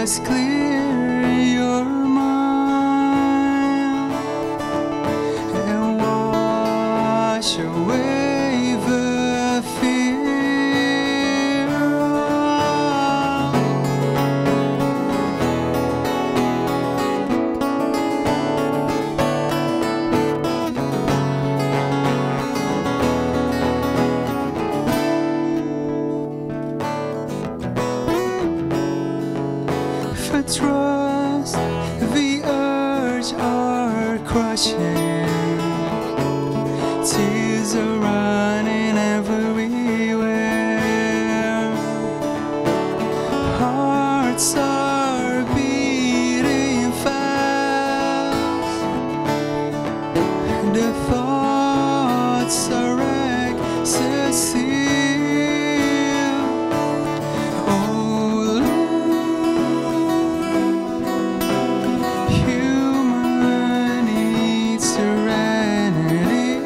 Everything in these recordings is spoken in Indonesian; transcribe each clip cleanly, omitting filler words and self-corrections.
just clear your mind and wash away the fear. For trust, the urge are crushing. Tears are running everywhere. Hearts are beating fast. The thoughts are ecstasy. Oh Lord, human needs serenity.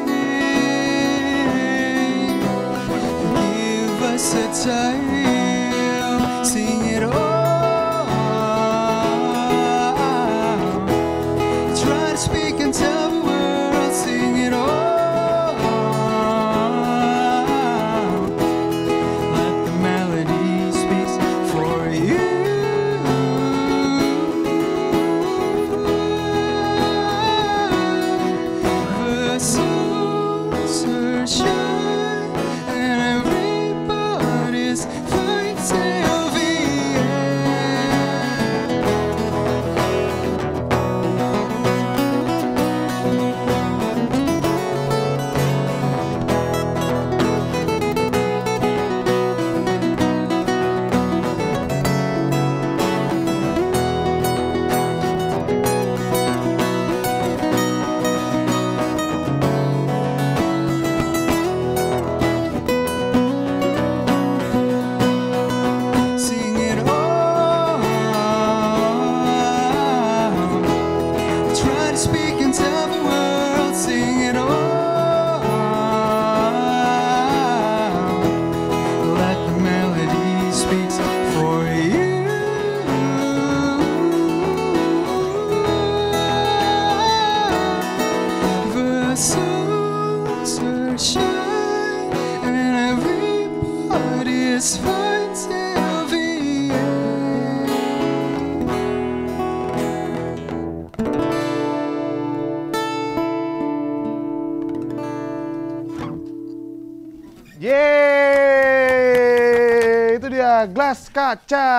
Give us a time, sing it all. Try to speak and tell the world, sing it all. Let the melody speak for you. The souls are shine and everybody's fighting till the end. Sing it all. Try to speak and tell the world, sing it all. Let the melody speak for you. The souls are shine and everybody is fighting till the end. Yeay, itu dia gelas kaca.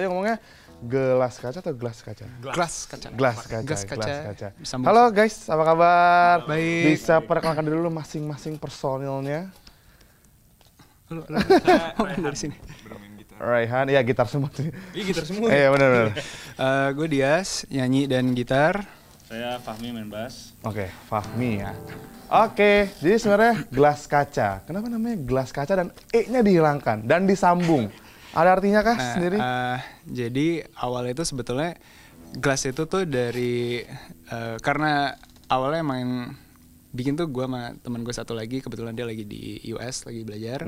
Ya ngomongnya gelas kaca atau gelas kaca? Gelas kaca. Gelas kaca. Gelas kaca. Gelas kaca. Sambung. Halo guys, apa kabar? Baik. Bisa perkenalkan dulu masing-masing personilnya. Dari sini. Raihan, ya gitar semua sih. Iya gitar semua. Iya benar-benar. Gue Dias, nyanyi dan gitar. Saya Fahmi main bass. Oke, Fahmi ya. Oke, jadi sebenarnya gelas kaca. Kenapa namanya gelas kaca dan E-nya dihilangkan dan disambung? Ada artinya kah sendiri? Jadi awalnya itu sebetulnya gelas itu tuh dari karena awalnya emang bikin tuh gue sama temen gue satu lagi, kebetulan dia lagi di US lagi belajar.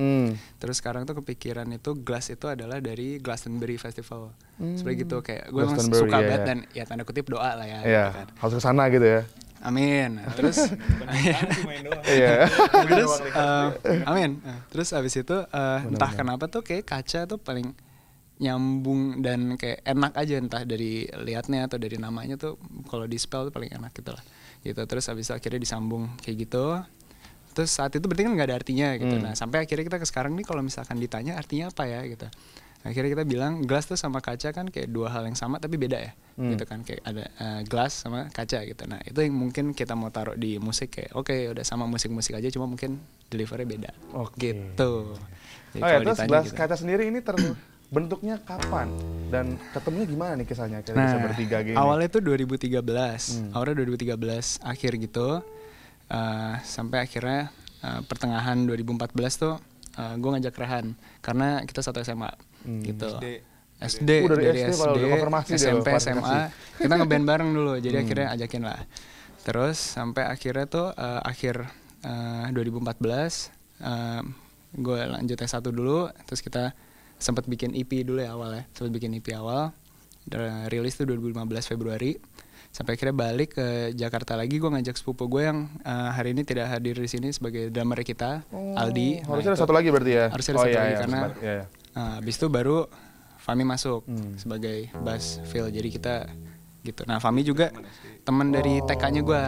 Terus sekarang tuh kepikiran itu gelas itu adalah dari Glastonbury Festival. Seperti gitu, kayak gue emang Glastonbury, suka iya, banget iya. dan ya tanda kutip doa lah ya. Iya, Gitu kan. harus ke sana gitu ya. Amin. Terus Main doang. Iya. terus amin. Terus abis itu entah kenapa tuh kayak kaca tuh paling nyambung dan kayak enak aja, entah dari liatnya atau dari namanya tuh kalau di spell tuh paling enak gitu lah. Gitu. Terus abis itu akhirnya disambung kayak gitu. Terus saat itu berarti kan nggak ada artinya gitu. Nah sampai akhirnya kita ke sekarang nih kalau misalkan ditanya artinya apa ya gitu. Akhirnya kita bilang gelas tuh sama kaca kan kayak dua hal yang sama tapi beda ya. Gitu kan, kayak ada gelas sama kaca gitu. Nah itu yang mungkin kita mau taruh di musik kayak oke, udah sama musik-musik aja cuma mungkin delivery beda. Oke. Gitu. Jadi Oh ya, kalau terus ditanya gelas gitu. kaca sendiri ini bentuknya kapan dan ketemunya gimana nih kisahnya kita bisa bertiga gini? Awalnya tuh 2013, awalnya 2013 akhir gitu, sampai akhirnya pertengahan 2014 tuh gue ngajak Rehan karena kita satu SMA gitu. SD, dari SD padahal udah konfirmasi dia SMP, loh, SMA, kita ngeband bareng dulu, jadi akhirnya ajakin lah. Terus sampai akhirnya tuh akhir 2014 gue lanjut S1 dulu, terus kita sempat bikin EP dulu ya awalnya, sempat bikin EP awal, rilis tuh 2015 Februari. Sampai akhirnya balik ke Jakarta lagi, gue ngajak sepupu gue yang hari ini tidak hadir di sini sebagai drummer kita, Aldi. Harusnya ada satu lagi berarti ya? Harusnya ada satu lagi karena sempat, iya. habis itu baru Fami masuk sebagai bass fill, jadi kita gitu. Nah Fami juga teman dari TK-nya gue,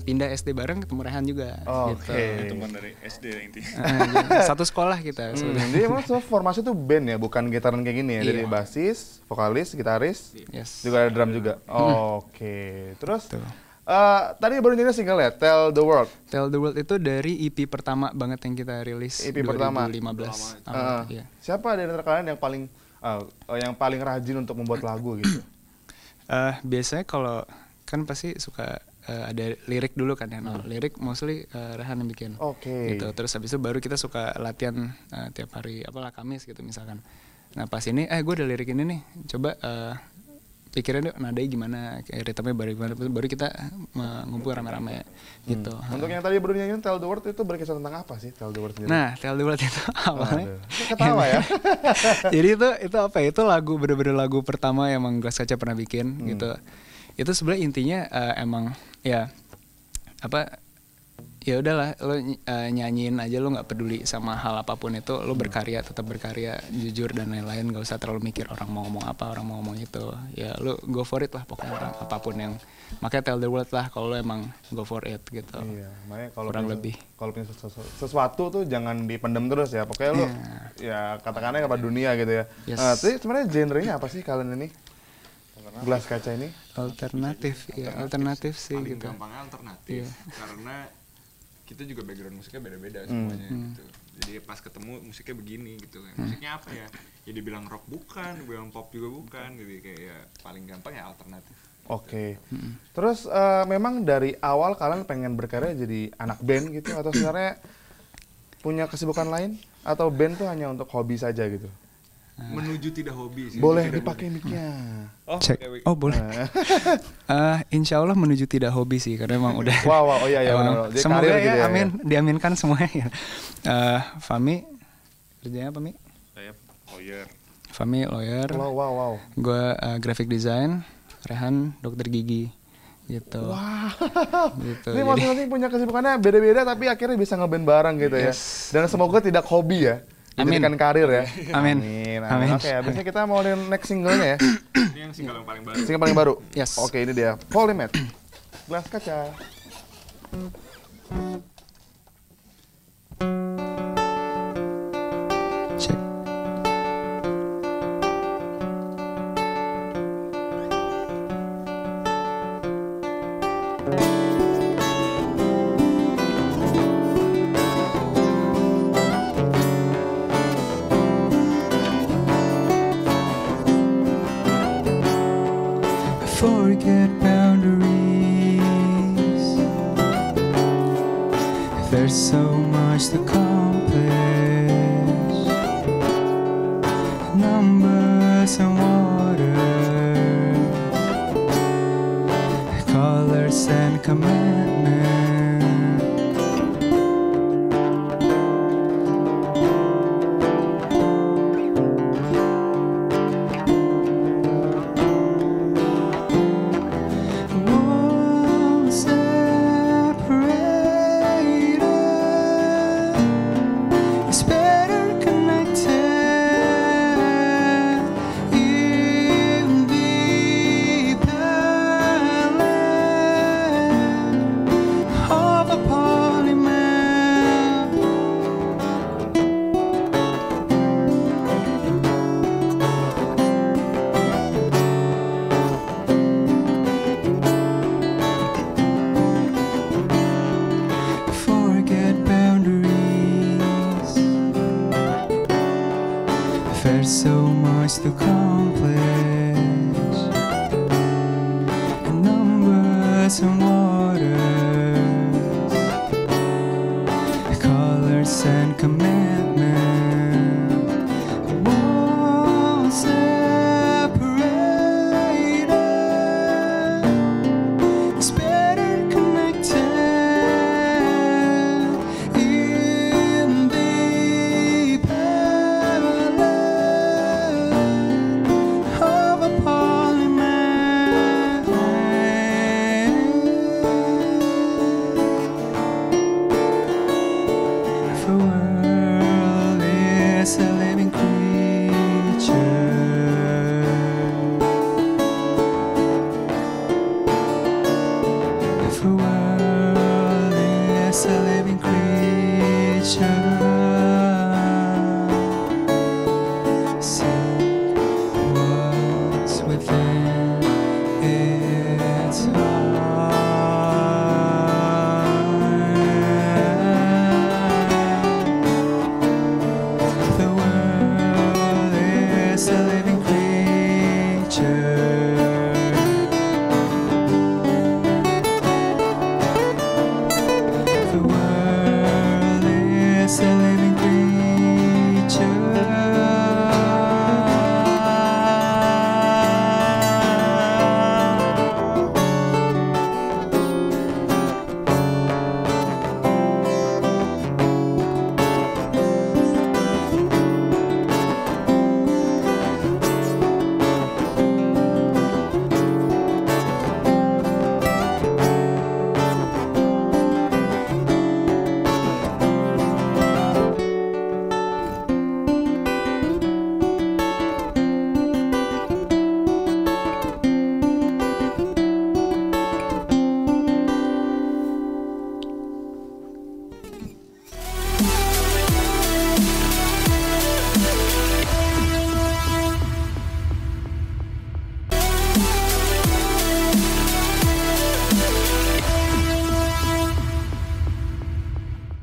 pindah SD bareng ketemu Rehan juga. Gitu. Teman dari SD intinya. Satu sekolah kita. Jadi emang formasi tuh band ya, bukan gitaran kayak gini ya? Dari basis, vokalis, gitaris, juga ada drum juga. Oke. Terus tadi baru nyanyi single ya, Tell the World. Tell the World itu dari EP pertama banget yang kita rilis EP 2015. Iya. Siapa dari antara kalian yang paling rajin untuk membuat lagu gitu? Biasanya kalau kan pasti suka ada lirik dulu kan ya. Lirik mostly Rehan yang bikin. Gitu. Terus habis itu baru kita suka latihan tiap hari apalah Kamis gitu misalkan. Nah pas ini gue udah lirik ini nih, coba pikirin deh nadanya gimana, ritmenya baru kita ngumpul rame-rame gitu. Untuk yang tadi baru nyanyiin Tell the World itu berkisah tentang apa sih Tell the World sendiri? Nah Tell the World itu awalnya ketawa ya. Jadi itu apa ya, itu lagu bener-bener lagu pertama yang emang Gelas Kaca pernah bikin gitu. Itu sebenarnya intinya emang ya apa, ya udahlah lo nyanyiin aja, lo nggak peduli sama hal apapun itu, lo berkarya, tetap berkarya jujur dan lain-lain, nggak usah terlalu mikir orang mau ngomong apa, orang mau ngomong itu, ya lo go for it lah pokoknya, apapun yang, makanya Tell the World lah kalau lo emang go for it gitu. Iya, makanya kalau kurang lebih kalau punya sesuatu tuh jangan dipendem terus ya, pokoknya lo ya katakannya kepada dunia gitu ya. Tapi sebenarnya genrenya apa sih kalian ini? Gelas Kaca ini? Alternatif sih paling gitu. gampangnya alternatif karena kita juga background musiknya beda-beda semuanya gitu. Jadi pas ketemu musiknya begini gitu kan. Musiknya apa ya? Ya dibilang rock bukan, dibilang pop juga bukan. Jadi kayak ya paling gampang ya alternatif. Oke. Terus memang dari awal kalian pengen berkarya jadi anak band gitu atau sebenarnya punya kesibukan lain atau band tuh hanya untuk hobi saja gitu? Menuju tidak hobi sih. Boleh dipakai mic-nya. Cek. Oh boleh. Insya Allah menuju tidak hobi sih karena emang udah. Wow, oh iya benar. Semoga ya, gitu amin, diaminkan semuanya. Fami kerjanya apa Mi? Saya lawyer. Fami lawyer. Wow. Gue graphic design. Rehan dokter gigi. Gitu. Wah. Gitu. Ini masing-masing punya kesibukannya beda-beda tapi akhirnya bisa ngeband bareng gitu ya. Dan semoga tidak hobi ya. Dijadikan karir ya. Amin. Oke, abisnya kita mau dengan next singlenya ya. Ini yang single yang paling baru. Single paling baru. Yes. Oke, ini dia. Polymath. Gelas Kaca. Cek. Forget boundaries. There's so much to accomplish. Numbers and water, colors and commandments. There's so much to accomplish. Numbers and waters, colors and commandments won't separate us. It's better connected in the parallel. See what's within its heart. The world is a living creature. The world is a living creature.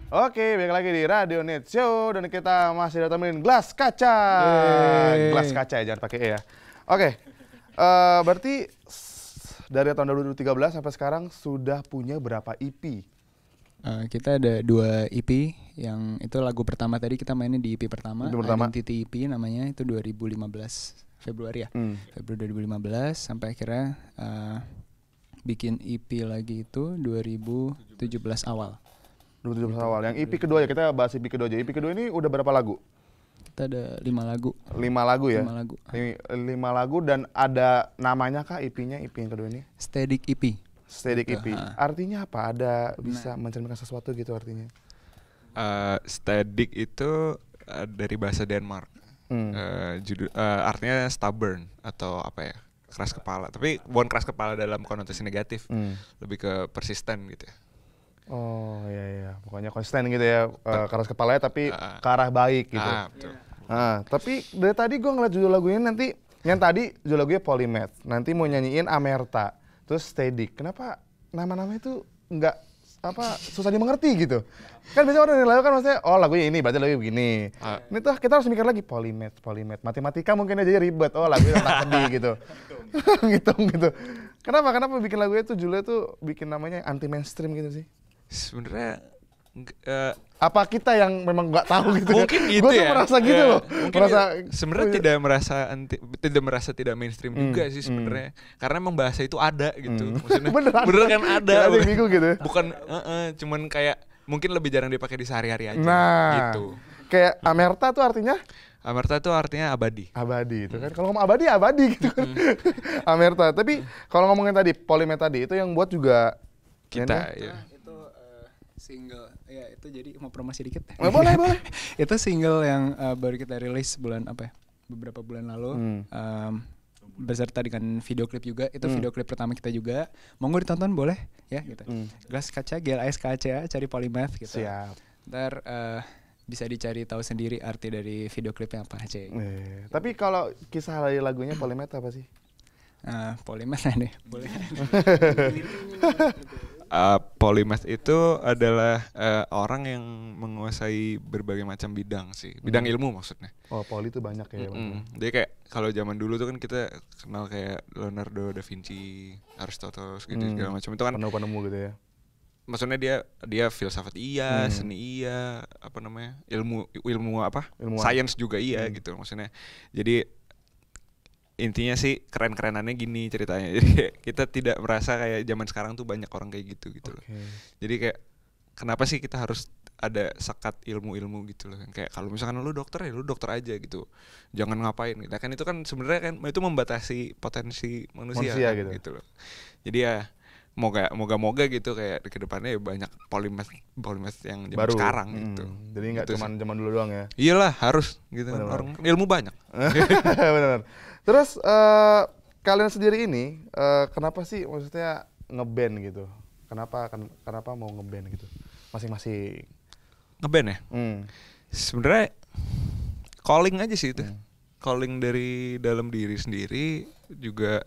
Oke, balik lagi di Radio Net Show dan kita masih ditemenin Gelas Kaca. Gelas kaca ya, jangan pakai E ya. Oke, berarti dari tahun 2013 sampai sekarang sudah punya berapa EP? Kita ada 2 EP, yang itu lagu pertama tadi kita mainin di EP pertama, Identity EP namanya, itu 2015 Februari ya. Februari 2015 sampai akhirnya bikin EP lagi itu 2017 awal. 2017 awal. Yang EP kedua ya, kita bahas EP kedua aja. EP kedua ini udah berapa lagu? Kita ada 5 lagu. 5 lagu ya? 5 lagu. 5 lagu dan ada namanya kah EP-nya, EP yang kedua ini? Static EP. Static EP. Artinya apa? Ada bisa mencerminkan sesuatu gitu artinya? Static itu dari bahasa Denmark. Artinya stubborn atau apa ya? Keras kepala. Tapi bukan keras kepala dalam konotasi negatif. Lebih ke persisten gitu ya. Oh iya, pokoknya konsisten gitu ya, keras kepalanya tapi ke arah baik gitu. Betul. Tapi dari tadi gue ngeliat judul lagunya nanti, yang tadi judul lagunya Polymath, nanti mau nyanyiin Amerta, terus Static. Kenapa nama-nama itu nggak susah dimengerti gitu? Kan biasanya orang yang lagu kan maksudnya, oh lagunya ini, berarti lagunya begini. Ini tuh kita harus mikir lagi Polymath. Matematika mungkin aja ribet, oh lagunya tak sedih gitu. gitu. Kenapa bikin lagunya tuh judulnya tuh bikin namanya anti mainstream gitu sih? Sebenarnya apa kita yang memang nggak tahu gitu? Mungkin ya? gitu Gue tuh ya. merasa gitu loh. Sebenarnya tidak merasa tidak mainstream juga sih sebenarnya. Karena emang bahasa itu ada gitu. Maksudnya bener kan ada. Gitu. Bukan cuman kayak mungkin lebih jarang dipakai di sehari-hari aja gitu. Kayak Amerta tuh artinya? Amerta itu artinya abadi. Abadi itu kan. Kalau ngomong abadi gitu kan. Amerta. Tapi kalau ngomongin tadi Polymath tadi itu yang buat juga kita ya. Single ya, itu jadi mau promosi dikit. Boleh. Itu single yang baru kita rilis beberapa bulan lalu, beserta dengan video klip juga. Itu video klip pertama kita juga. Monggo ditonton boleh ya gitu. Gelas Kaca, GLASKCA, cari Polymath gitu. Siap. Ntar bisa dicari tahu sendiri arti dari video klipnya apa aja. Tapi kalau kisah dari lagunya Polymath apa sih? Polymath nih, boleh. Polymath itu adalah orang yang menguasai berbagai macam bidang sih, bidang ilmu maksudnya. Oh, poly itu banyak ya. Jadi kayak kalau zaman dulu tuh kan kita kenal kayak Leonardo da Vinci, Aristoteles gitu segala macam itu kan penemu gitu ya. Maksudnya dia filsafat iya, seni iya, apa namanya, ilmu apa, sains juga iya gitu maksudnya. Jadi intinya sih keren-kerenannya gini ceritanya. Jadi kita tidak merasa kayak zaman sekarang tuh banyak orang kayak gitu loh. Jadi kayak kenapa sih kita harus ada sekat ilmu-ilmu gitu loh. Kayak kalau misalkan lu dokter ya lu dokter aja gitu. Jangan ngapain gitu. Kan itu kan sebenarnya kan itu membatasi potensi manusia kan, gitu loh. Jadi ya moga-moga gitu kayak ke depannya ya banyak Polymath yang zaman sekarang gitu. Jadi enggak gitu cuma zaman dulu doang ya. Iyalah, harus gitu. Orang ilmu banyak. Benar. Terus kalian sendiri ini kenapa sih maksudnya ngeband gitu? Kenapa mau ngeband gitu? Masing-masing ngeband ya? Sebenarnya calling aja sih itu. calling dari dalam diri sendiri juga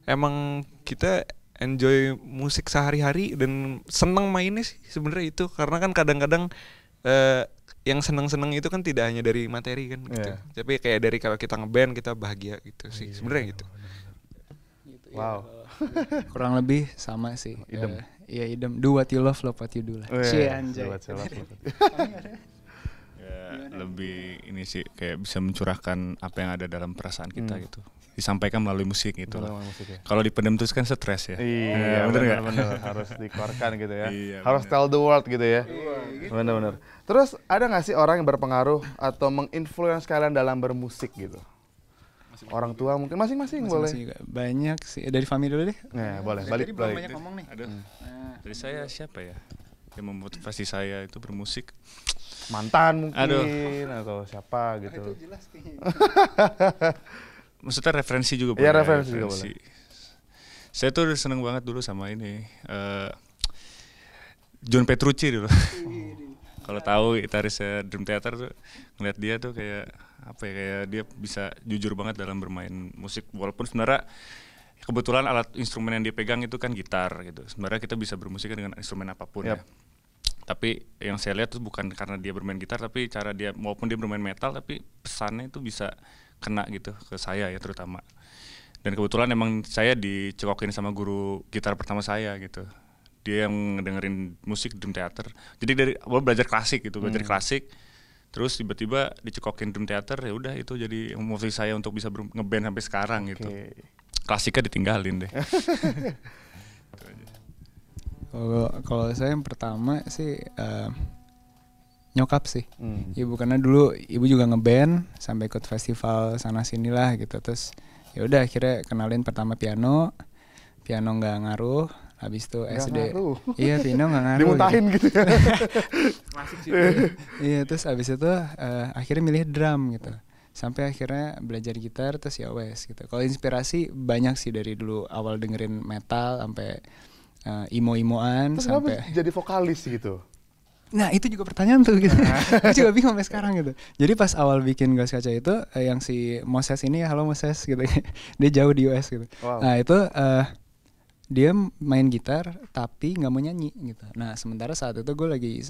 emang kita enjoy musik sehari-hari dan seneng mainnya sih sebenarnya itu, karena kan kadang-kadang yang seneng-seneng itu kan tidak hanya dari materi kan gitu. Tapi kayak dari kalau kita ngeband kita bahagia gitu sih sebenarnya gitu. Wow. Kurang lebih sama sih. Idem. Iya idem. Do what you love what you do lah. Cie anjay. Ya, lebih ini sih kayak bisa mencurahkan apa yang ada dalam perasaan kita gitu, disampaikan melalui musik gitu lah. Kalau dipendam terus kan stres ya. Iya, bener harus dikeluarkan gitu ya. Iya, harus tell the world gitu ya. Bener. Terus ada nggak sih orang yang berpengaruh atau menginfluence kalian dalam bermusik gitu? Orang tua mungkin masing-masing boleh. Juga. Banyak sih. Dari family dulu deh. Nah, boleh. Balik. Banyak ngomong nih. Ada. Dari saya siapa ya? Yang memotivasi saya itu bermusik. Mantan mungkin atau siapa gitu. Itu jelas kayaknya. Maksudnya referensi juga boleh. Iya, referensi juga boleh. Saya tuh seneng banget dulu sama ini John Petrucci dulu. Kalau tahu gitaris Dream Theater tuh, ngeliat dia tuh kayak apa ya, kayak dia bisa jujur banget dalam bermain musik, walaupun sebenarnya kebetulan alat instrumen yang dia pegang itu kan gitar gitu. Sebenarnya kita bisa bermusik dengan instrumen apapun ya. Tapi yang saya lihat tuh bukan karena dia bermain gitar, tapi cara dia, walaupun dia bermain metal, tapi pesannya itu bisa kena gitu ke saya ya terutama. Dan kebetulan emang saya dicekokin sama guru gitar pertama saya gitu. Dia yang dengerin musik Dream Theater. Jadi dari awal belajar klasik gitu, belajar klasik. Terus tiba-tiba dicekokin Dream Theater, ya udah itu jadi motivasi saya untuk bisa ngeband sampai sekarang gitu. Klasiknya ditinggalin deh. Kalau saya yang pertama sih nyokap sih. Ibu, karena dulu ibu juga ngeband sampai ikut festival sana sini lah gitu. Terus ya udah akhirnya kenalin pertama piano nggak ngaruh. Habis itu SD. Iya, piano nggak ngaruh. Dimuntahin gitu ya. Masuk sih. Iya, terus habis itu akhirnya milih drum gitu. Sampai akhirnya belajar gitar, terus ya wes gitu. Kalau inspirasi banyak sih dari dulu, awal dengerin metal sampai imo-imoan. Terus sampai jadi vokalis gitu? Nah itu juga pertanyaan tuh gitu. Gue juga bingung sampai sekarang gitu. Jadi pas awal bikin Gelas Kaca itu yang si Moses ini, halo Moses gitu. Dia jauh di US gitu. Wow. Nah itu dia main gitar tapi nggak mau nyanyi gitu. Nah sementara saat itu gue lagi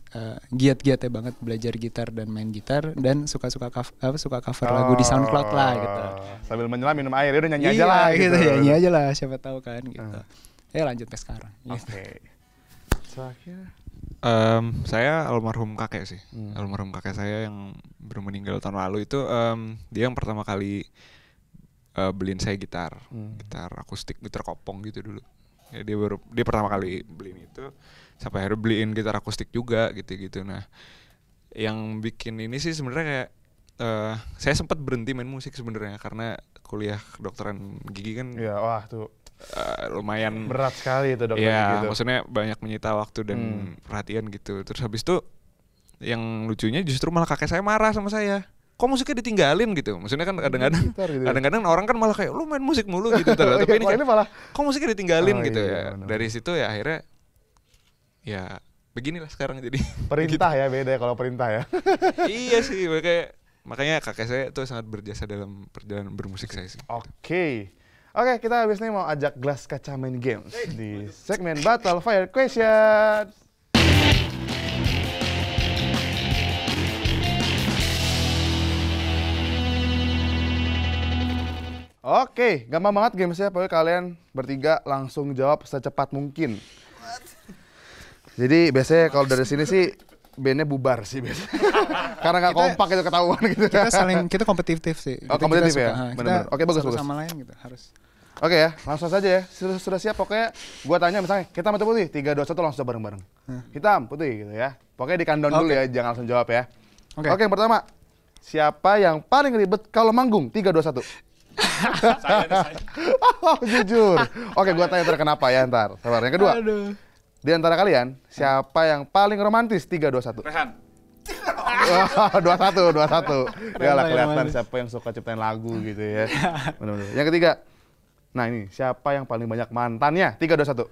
giat-giatnya banget belajar gitar dan main gitar, dan suka cover lagu di SoundCloud lah gitu. Sambil menyelam minum air, udah nyanyi aja lah gitu. Nyanyi aja lah, siapa tahu kan gitu. Lanjut sampai sekarang. Oke. Terakhir. Saya almarhum kakek sih. Almarhum kakek saya yang baru meninggal tahun lalu itu, dia yang pertama kali beliin saya gitar akustik, gitar kopong gitu dulu. Ya, dia pertama kali beliin itu, sampai akhirnya beliin gitar akustik juga gitu. Nah, yang bikin ini sih sebenarnya kayak saya sempat berhenti main musik sebenarnya karena kuliah kedokteran gigi kan. Iya, wah tuh lumayan berat sekali itu dokter ya, gitu. Maksudnya banyak menyita waktu dan perhatian gitu. Terus habis itu yang lucunya justru malah kakek saya marah sama saya. Kok musiknya ditinggalin gitu? Maksudnya kan kadang-kadang gitu. Kadang-kadang orang kan malah kayak lu main musik mulu gitu. Tapi ini kayak, malah kok musiknya ditinggalin gitu iya, ya. bener. Dari situ ya akhirnya ya beginilah sekarang jadi. Perintah ya, beda ya kalau perintah ya. Iya sih, makanya kakek saya tuh sangat berjasa dalam perjalanan bermusik saya sih. Oke, kita habis ini mau ajak Gelas Kaca main games di segmen Battle Fire Question. Oke, gampang banget gamesnya. Pokoknya kalian bertiga langsung jawab secepat mungkin. Jadi biasanya kalau dari sini sih bandnya bubar sih biasanya. Karena nggak kompak itu ketahuan gitu. Kita kompetitif sih. Oh, kompetitif ya? Benar-benar. Oke, bagus. Sama lain gitu harus. Oke ya, langsung saja ya. Sudah siap, pokoknya gua tanya misalnya hitam atau putih, 3, 2, 1 langsung jawab bareng-bareng. Hitam, putih gitu ya. Pokoknya di countdown dulu ya, jangan langsung jawab ya. Oke, yang pertama. Siapa yang paling ribet kalau manggung? 3, 2, 1. Saya. Oh, jujur. Oke, gua tanya kenapa ya ntar. Sabar. Yang kedua. Di antara kalian, siapa yang paling romantis? 3, 2, 1. Rehan. 21. Ya lah, kelihatan siapa yang suka ciptain lagu gitu ya. Benar-benar. Yang ketiga. Nah ini, siapa yang paling banyak mantannya? 3, 2, 1.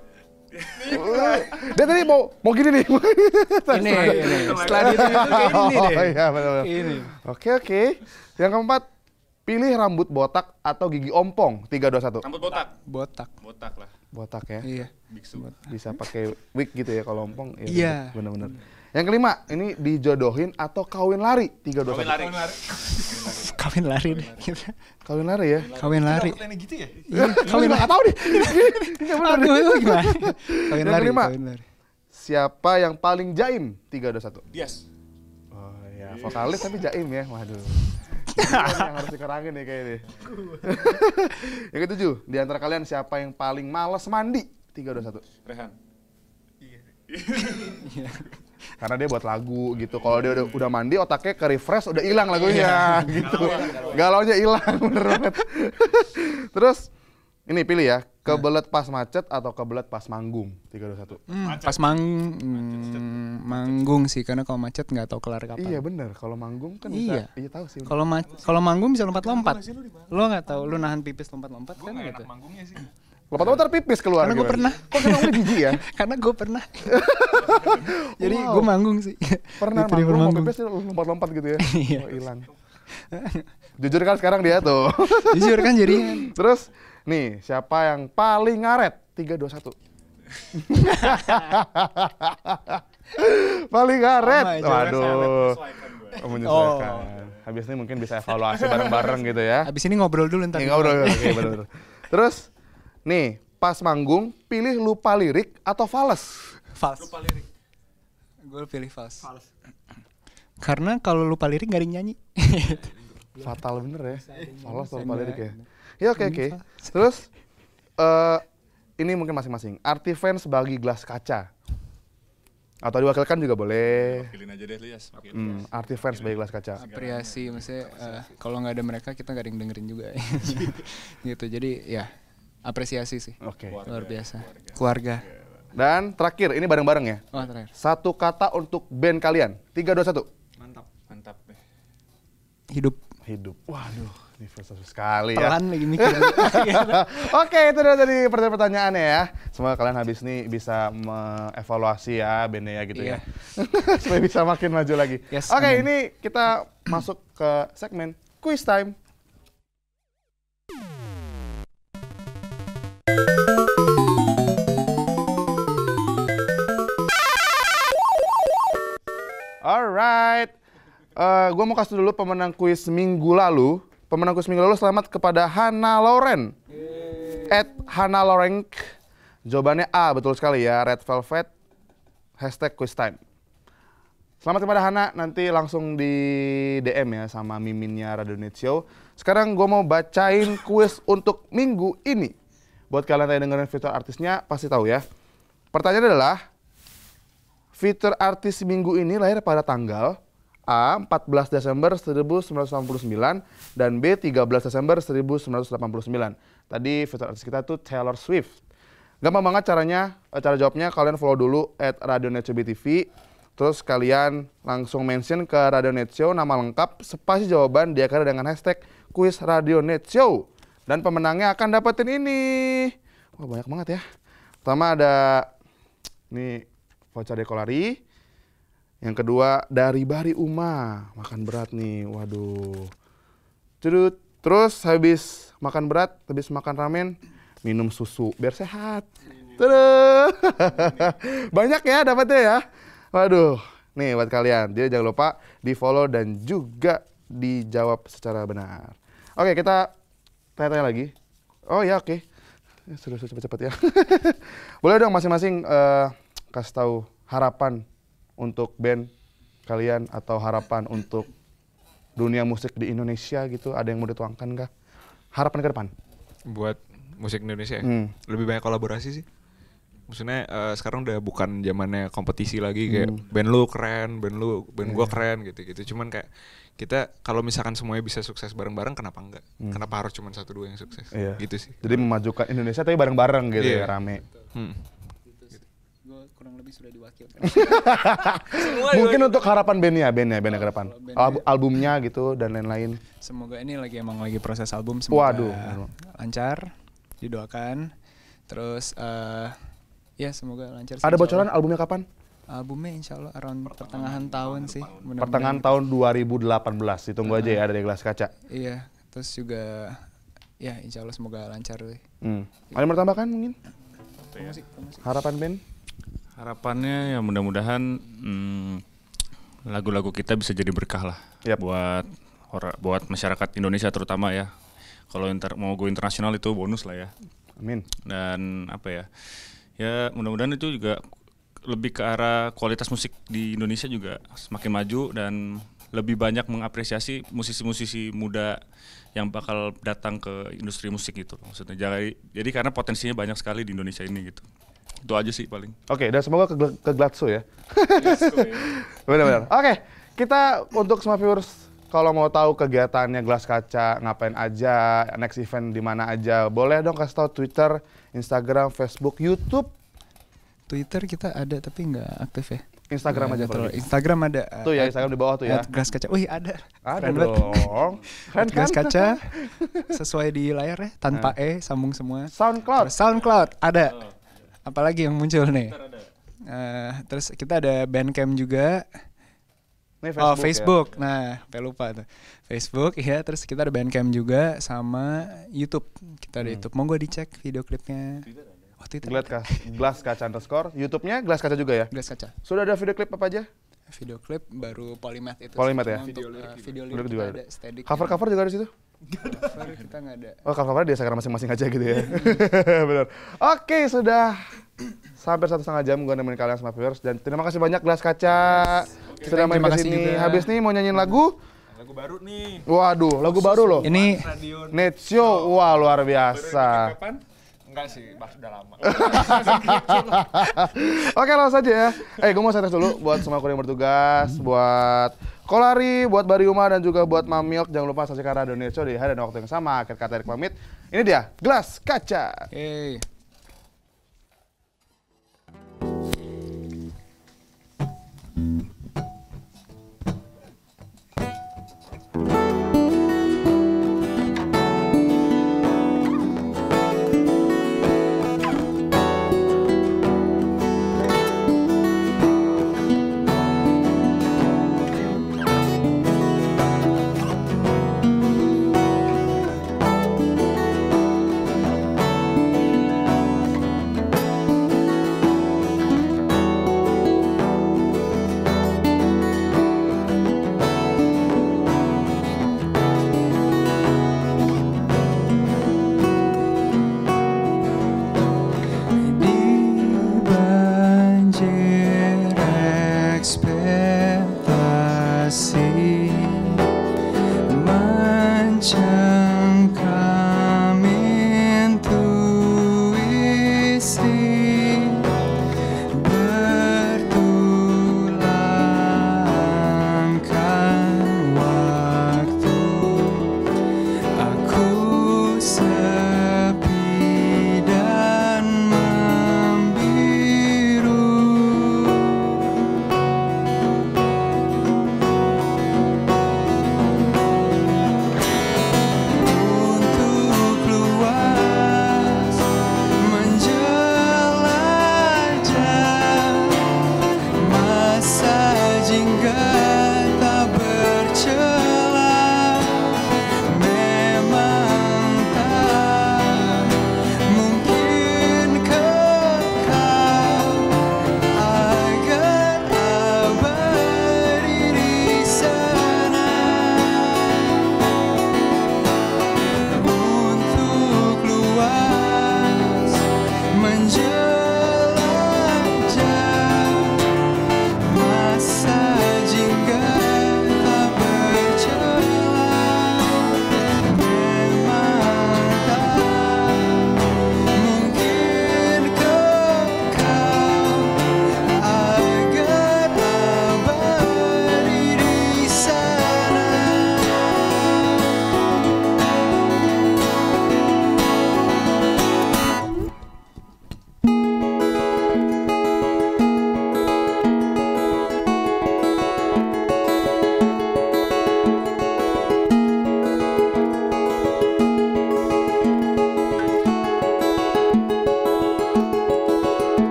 Dia tadi mau gini nih. Ini. Setelah itu kayak ini deh. Oh iya, benar-benar. Ini. Oke. Yang keempat, Pilih rambut botak atau gigi ompong. 3, 2, 1. Rambut botak. Botak. Botak lah. Botak ya. Iya. Biksu. Bisa pakai wig gitu ya kalau ompong. Ya, Iya. Benar-benar. Yang kelima, ini dijodohin atau kawin lari. 3, 2, 1. Kawin lari deh. Kawin lari ya. Kawin lari. Pertanyaannya gitu ya? Iya, kawin lari. Nggak tahu deh. Aduh, gimana? Kawin Yang lari, kelima. kawin lari. Siapa yang paling jaim? 3, 2, 1. Dias. Oh ya, vokalis tapi jaim ya. Waduh. Ini yang harus dikerangin nih kayaknya. Yang ketujuh, di antara kalian siapa yang paling males mandi? 3, 2, 1. Rehan. Karena dia buat lagu gitu. Kalau dia udah mandi, otaknya ke refresh, udah hilang lagunya gitu. Galaunya hilang, bener banget. Terus ini pilih ya, kebelet pas macet atau kebelet pas manggung? 3, 2, 1. Pas manggung sih, karena kalau macet nggak tahu kelar kapan. Iya bener, kalau manggung kan Iya. bisa. Iya tahu sih. Kalau manggung bisa lompat-lompat. Lo nggak tahu, lo nahan pipis lompat-lompat kan Nggak gitu. enak manggungnya sih. Lompat-lompat pipis keluar. Karena gue gimana? pernah. Kok kenapa lu jijik ya? Karena gue pernah. Jadi Wow. gue manggung sih. Pernah Di Tribun manggung mau pipis lompat-lompat gitu ya? Iya. Oh hilang. Jujur kan sekarang dia tuh. Jujur kan jadinya. Terus nih, siapa yang paling ngaret? 3, 2, 1. Paling ngaret. Sama aja. Waduh. Oh, menyesuaikan. Habis ini mungkin bisa evaluasi bareng-bareng gitu ya. Abis ini ngobrol dulu ntar. Iya, ngobrol. Oke, bener. Terus nih, pas manggung pilih lupa lirik atau fals? Fals. Gue pilih fals. Karena kalau lupa lirik gak ada yang nyanyi. Fatal bener ya. Fals atau lupa lirik ya. Ya oke. Terus ini mungkin masing-masing. Arti fans bagi gelas kaca. Atau diwakilkan juga boleh. Wakilin aja deh Lias. Wakilin. Arti fans bagi gelas kaca. Apresiasi, maksudnya kalau nggak ada mereka kita nggak ada yang dengerin juga. Gitu, jadi ya apresiasi sih. Oke. Luar biasa. Keluarga. Dan terakhir, ini bareng-bareng ya. Oh terakhir. Satu kata untuk band kalian. 3, 2, 1. Mantap. Hidup. Hidup. Waduh, ini filosofis sekali ya. Pelan lagi mikir. Oke, itu udah tadi pertanyaannya ya. Semoga kalian habis ini bisa mengevaluasi ya bandnya ya gitu ya. Supaya bisa makin maju lagi. Yes, Oke, amin. ini kita masuk ke segmen quiz time. Alright. Gue mau kasih dulu pemenang kuis minggu lalu. Pemenang kuis minggu lalu selamat kepada Hana Lauren. @Hana Lauren. Jawabannya A, betul sekali ya. Red Velvet. #quiz time. Selamat kepada Hana, nanti langsung di DM ya sama miminnya Radio Net Show. Sekarang gue mau bacain kuis untuk minggu ini. Buat kalian yang dengerin fitur artisnya pasti tahu ya. Pertanyaannya adalah, fitur artis minggu ini lahir pada tanggal A. 14 Desember 1989 dan B. 13 Desember 1989. Tadi fitur artis kita tuh Taylor Swift. Gampang banget caranya, cara jawabnya kalian follow dulu @radionetshow.tv. Terus kalian langsung mention ke Radio Net Show nama lengkap, spasi jawaban diakhiri dengan hashtag kuis Radio Net Show. Dan pemenangnya akan dapetin ini. Wah, banyak banget ya. Pertama ada nih voucher Dekolari. Yang kedua dari Bari Uma, makan berat nih. Waduh. Terus habis makan berat, habis makan ramen, minum susu biar sehat. Tuduh. Banyak ya dapatnya ya. Waduh, nih buat kalian. Jadi jangan lupa di-follow dan juga dijawab secara benar. Oke, kita tanya-tanya lagi. Oh ya, oke. Sudah cepet-cepet ya. Boleh dong masing-masing kasih tahu harapan untuk band kalian atau harapan untuk dunia musik di Indonesia gitu. Ada yang mau dituangkan kah? Harapan ke depan. Buat musik Indonesia ya? Lebih banyak kolaborasi sih. Maksudnya sekarang udah bukan zamannya kompetisi lagi kayak band lu keren, band gua keren gitu-gitu. Cuman kayak kita kalau misalkan semuanya bisa sukses bareng-bareng, kenapa enggak? Kenapa harus cuma 1-2 yang sukses? Iya. Gitu sih. Jadi memajukan Indonesia tapi bareng-bareng gitu Iya. ya, rame. Gue kurang lebih sudah diwakilkan. Mungkin untuk harapan bandnya ke depan. Albumnya gitu dan lain-lain. Semoga ini emang lagi proses album, semoga Waduh. lancar, didoakan. Terus ya semoga lancar. Ada bocoran albumnya kapan? Albumnya insya Allah around pertengahan tahun sih. Mudah-mudahan. Pertengahan tahun 2018. Ditunggu aja ya dari Gelas Kaca. Iya, Terus juga ya insya Allah semoga lancar deh. Ada yang mau tambahkan mungkin? Harapan band? Harapannya ya mudah-mudahan lagu-lagu kita bisa jadi berkah lah buat masyarakat Indonesia terutama ya. Kalau mau go internasional itu bonus lah ya. Amin. Dan apa ya? Ya mudah-mudahan itu juga lebih ke arah kualitas musik di Indonesia juga semakin maju dan lebih banyak mengapresiasi musisi-musisi muda yang bakal datang ke industri musik gitu maksudnya. Jadi karena potensinya banyak sekali di Indonesia ini gitu. Itu aja sih paling. Oke, dan semoga ke Glatso ya. Benar-benar. Oke, kita untuk semua viewers kalau mau tahu kegiatannya Gelas Kaca, ngapain aja, next event di mana aja, boleh dong kasih tahu Twitter, Instagram, Facebook, YouTube. Twitter kita ada tapi nggak aktif ya. Instagram aja kalau gitu. Instagram ada. Tuh ya, Instagram di bawah tuh ya. Gelas Kaca. Wih, ada. Ada Keren banget. dong. Keren kan? Gelas Kaca sesuai di layar ya, tanpa sambung semua. SoundCloud. Terus SoundCloud ada. Apalagi yang muncul nih? Terus kita ada Bandcamp juga. Nih, Facebook. Ya. Nah, sampai lupa tuh. Facebook ya, terus kita ada Bandcamp juga sama YouTube. Kita ada YouTube. Monggo dicek video klipnya. Twitter. Gelas Kaca _ YouTube-nya Gelas Kaca juga ya? Gelas Kaca. Sudah ada video klip apa aja? Video klip baru Polymath itu. Polymath ya? Untuk video lirik juga ada. Static. Cover juga ada di situ? Cover kita nggak ada. Oh, cover di Instagram masing-masing aja gitu ya. Benar. Oke, sudah sampai 1,5 jam gue nemenin kalian sama viewers dan terima kasih banyak Gelas Kaca sudah main ke sini. Habis nih mau nyanyiin lagu baru nih. Waduh, lagu baru loh. Ini Netio, wah luar biasa. Enggak sih, udah lama. Oke, langsung saja ya. Gue mau saya tes dulu buat semua kru yang bertugas, buat Kolari, buat Bariuma dan juga buat Mamilk. Jangan lupa saksikan Radio Netio di hari dan waktu yang sama. Akhir kata Erik pamit. Ini dia, Gelas Kaca. Hey.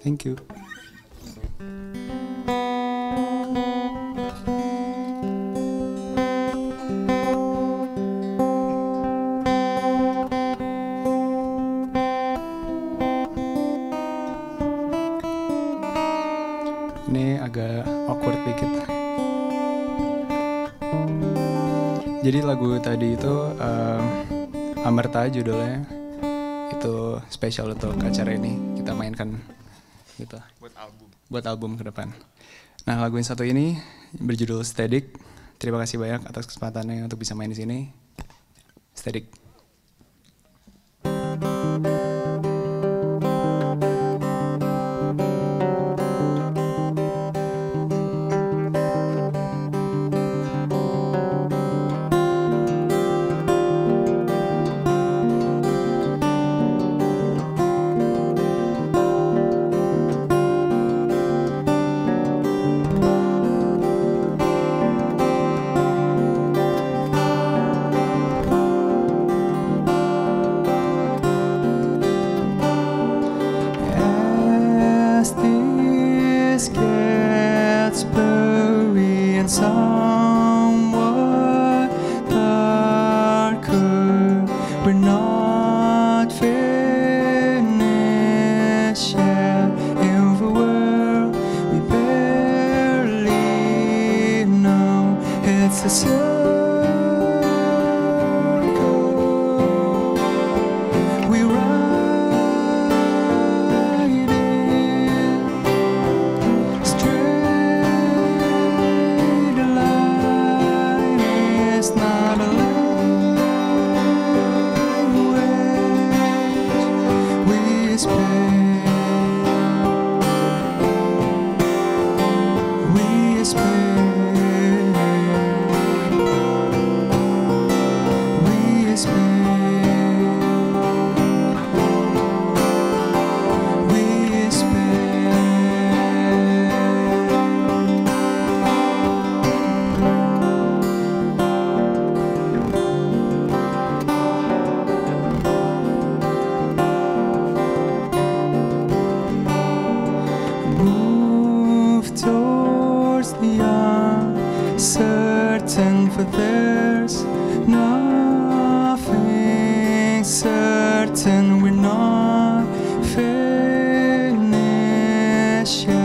Thank you. Ini agak awkward dikit. Jadi lagu tadi itu Amerta judulnya, itu spesial untuk acara ini kita mainkan gitu. Buat album ke depan. Nah, lagu yang satu ini berjudul Static. Terima kasih banyak atas kesempatannya untuk bisa main di sini. Static. As this gets blurry and somewhat darker, we're not finished yet. In the world we barely know, it's a circle. We ride it straight line. It's not a language we speak. We speak. We move towards the uncertain, for there's nothing certain. We're not finished yet.